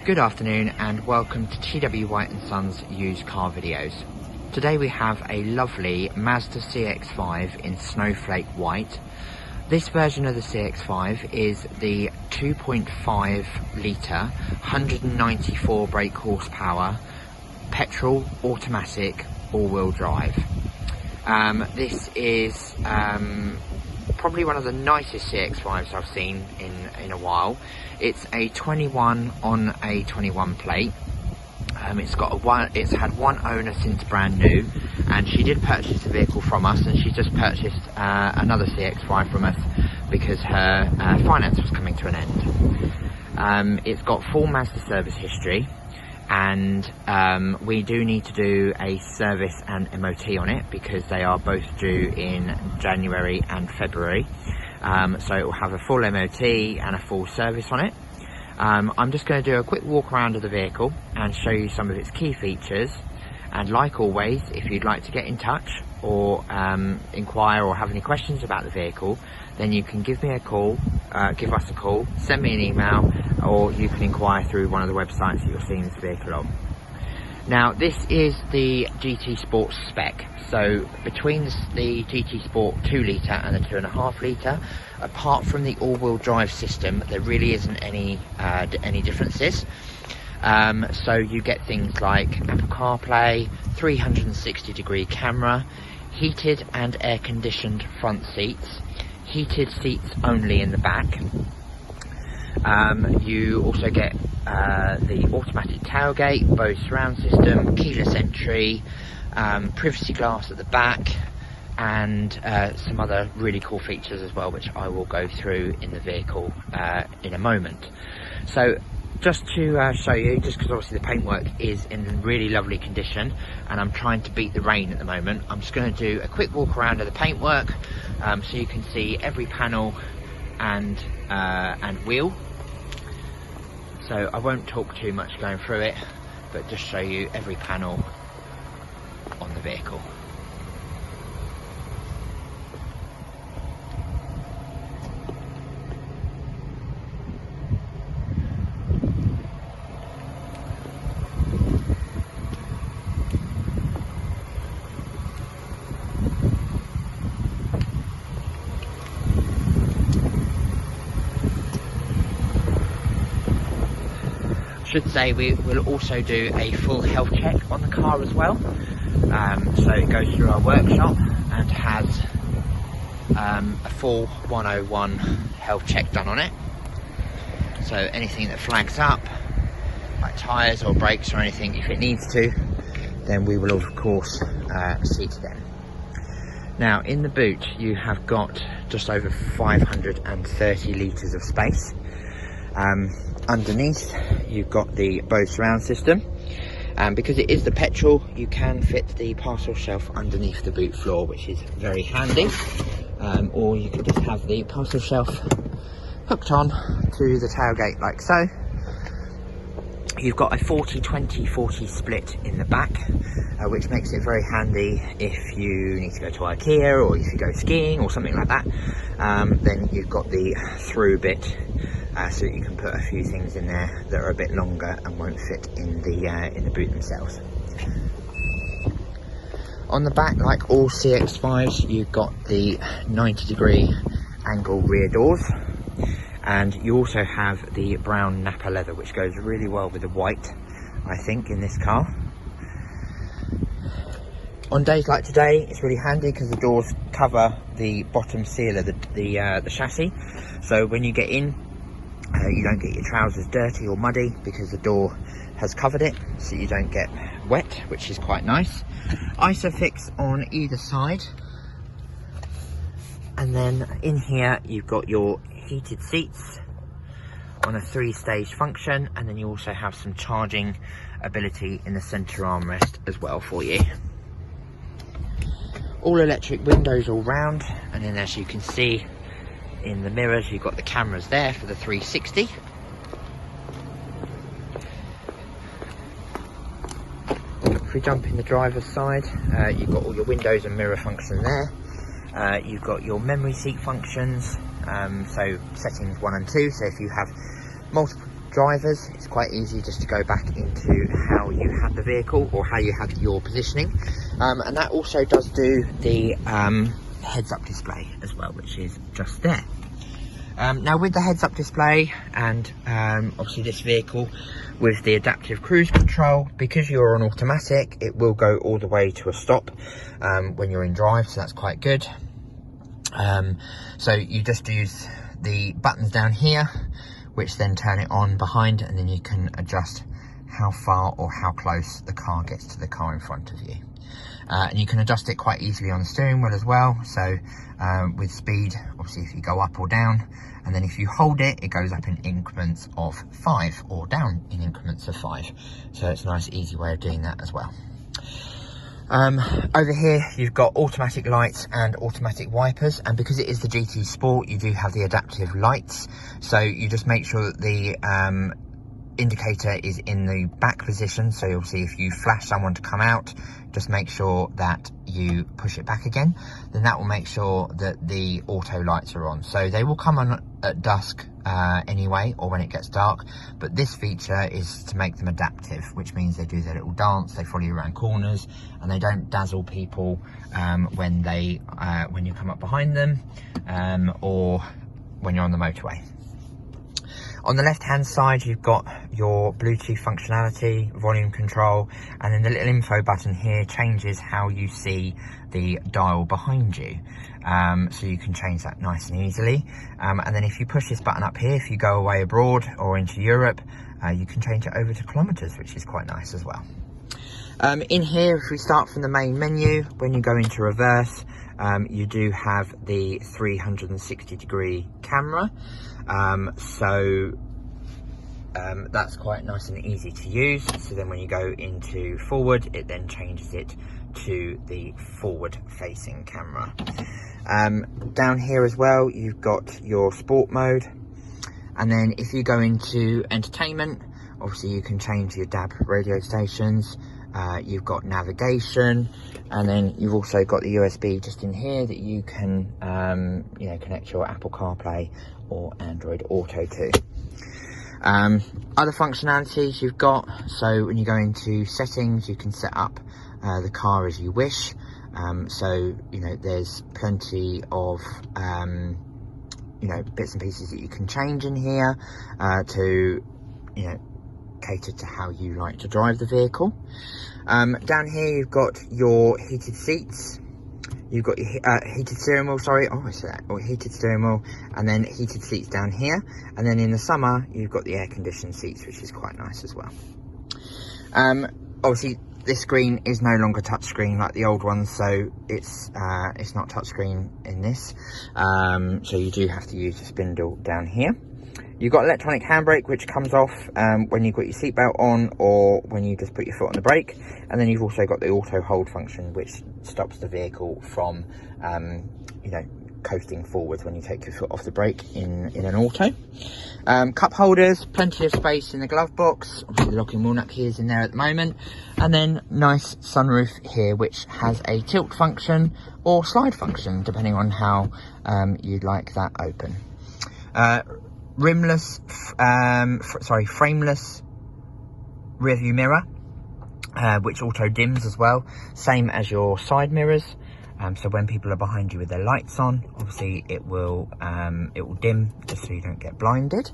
Good afternoon and welcome to TW White & Sons used car videos. Today we have a lovely Mazda CX-5 in Snowflake White. This version of the CX-5 is the 2.5 litre, 194 brake horsepower, petrol, automatic, all-wheel drive. This is probably one of the nicest CX-5s I've seen in a while. It's a 21 on a 21 plate. It's had one owner since brand new, and she did purchase the vehicle from us, and she just purchased another CX-5 from us because her finance was coming to an end. It's got full Mazda service history, and we do need to do a service and MOT on it because they are both due in January and February. So it will have a full MOT and a full service on it. I'm just going to do a quick walk around of the vehicle and show you some of its key features, and like always, if you'd like to get in touch or inquire or have any questions about the vehicle, then you can give us a call, send me an email, or you can inquire through one of the websites that you're seeing this vehicle on. Now, this is the GT Sport spec, so between the GT Sport 2 litre and the 2.5 litre, apart from the all-wheel drive system, there really isn't any differences. So you get things like Apple CarPlay, 360-degree camera, heated and air-conditioned front seats, heated seats only in the back. You also get the automatic tailgate, BOSE Sound System, keyless entry, privacy glass at the back, and some other really cool features as well, which I will go through in the vehicle in a moment. So just to show you, just because obviously the paintwork is in really lovely condition and I'm trying to beat the rain at the moment, I'm just going to do a quick walk around of the paintwork so you can see every panel and wheel. So I won't talk too much going through it, but just show you every panel on the vehicle. Should say we will also do a full health check on the car as well. So it goes through our workshop and has a full 101 health check done on it. So anything that flags up, like tyres or brakes or anything, if it needs to, then we will of course see to them. Now in the boot you have got just over 530 litres of space. Underneath you've got the BOSE Sound System, and because it is the petrol, you can fit the parcel shelf underneath the boot floor, which is very handy. Or you can just have the parcel shelf hooked on to the tailgate like so. You've got a 40-20-40 split in the back, which makes it very handy if you need to go to IKEA or if you go skiing or something like that. Then you've got the through bit, so you can put a few things in there that are a bit longer and won't fit in the boot themselves. On the back, like all CX-5s, you've got the 90-degree angle rear doors, and you also have the Brown Nappa Leather, which goes really well with the white, I think, in this car. On days like today, it's really handy because the doors cover the bottom seal of the chassis, so when you get in, you don't get your trousers dirty or muddy because the door has covered it, so you don't get wet, which is quite nice. Isofix on either side, and then in here you've got your heated seats on a 3-stage function, and then you also have some charging ability in the center armrest as well for you. All electric windows all round, and then as you can see in the mirrors, you've got the cameras there for the 360. If we jump in the driver's side, you've got all your windows and mirror function there. You've got your memory seat functions, so settings 1 and 2, so if you have multiple drivers, it's quite easy just to go back into how you had the vehicle or how you had your positioning. And that also does do the heads-up display as well, which is just there. Now with the heads-up display and obviously this vehicle with the adaptive cruise control, because you're on automatic, it will go all the way to a stop when you're in drive, so that's quite good. So you just use the buttons down here, which then turn it on behind, and then you can adjust how far or how close the car gets to the car in front of you. And you can adjust it quite easily on the steering wheel as well. So with speed, obviously if you go up or down, and then if you hold it, it goes up in increments of 5 or down in increments of 5. So it's a nice easy way of doing that as well. Over here you've got automatic lights and automatic wipers, and because it is the GT Sport, you do have the adaptive lights, so you just make sure that the indicator is in the back position. So obviously if you flash someone to come out, just make sure that you push it back again, then that will make sure that the auto lights are on. So they will come on at dusk anyway, or when it gets dark, but this feature is to make them adaptive, which means they do their little dance, they follow you around corners, and they don't dazzle people when you come up behind them or when you're on the motorway. On the left hand side you've got your Bluetooth functionality, volume control, and then the little info button here changes how you see the dial behind you. So you can change that nice and easily. And then if you push this button up here, if you go away abroad or into Europe, you can change it over to kilometers, which is quite nice as well. In here, if we start from the main menu, when you go into reverse, you do have the 360-degree camera. That's quite nice and easy to use. So then when you go into forward, it then changes it to the forward facing camera. Down here as well, you've got your sport mode, and then if you go into entertainment, obviously you can change your DAB radio stations. You've got navigation, and then you've also got the USB just in here that you can connect your Apple CarPlay or Android Auto to. Other functionalities you've got, so when you go into settings, you can set up the car as you wish. So there's plenty of bits and pieces that you can change in here to cater to how you like to drive the vehicle. Down here you've got your heated seats, you've got your heated steering wheel, heated steering wheel, and then heated seats down here, and then in the summer you've got the air conditioned seats, which is quite nice as well. Obviously this screen is no longer touchscreen like the old ones, so it's not touchscreen in this, so you do have to use the spindle down here. You've got electronic handbrake, which comes off when you've got your seatbelt on or when you just put your foot on the brake. And then you've also got the auto hold function, which stops the vehicle from, coasting forwards when you take your foot off the brake in an auto. Cup holders, plenty of space in the glove box. Obviously the locking wheel nut key is in there at the moment. And then nice sunroof here, which has a tilt function or slide function, depending on how you'd like that open. Frameless rear view mirror, which auto dims as well, same as your side mirrors. So when people are behind you with their lights on, obviously it will dim just so you don't get blinded.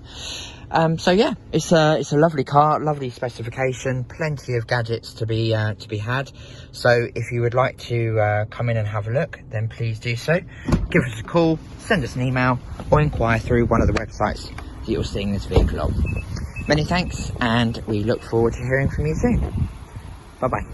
So yeah, it's a lovely car, lovely specification, plenty of gadgets to be had. So if you would like to come in and have a look, then please do so. Give us a call, send us an email, or inquire through one of the websites that you're seeing this vehicle on. Many thanks, and we look forward to hearing from you soon. Bye bye.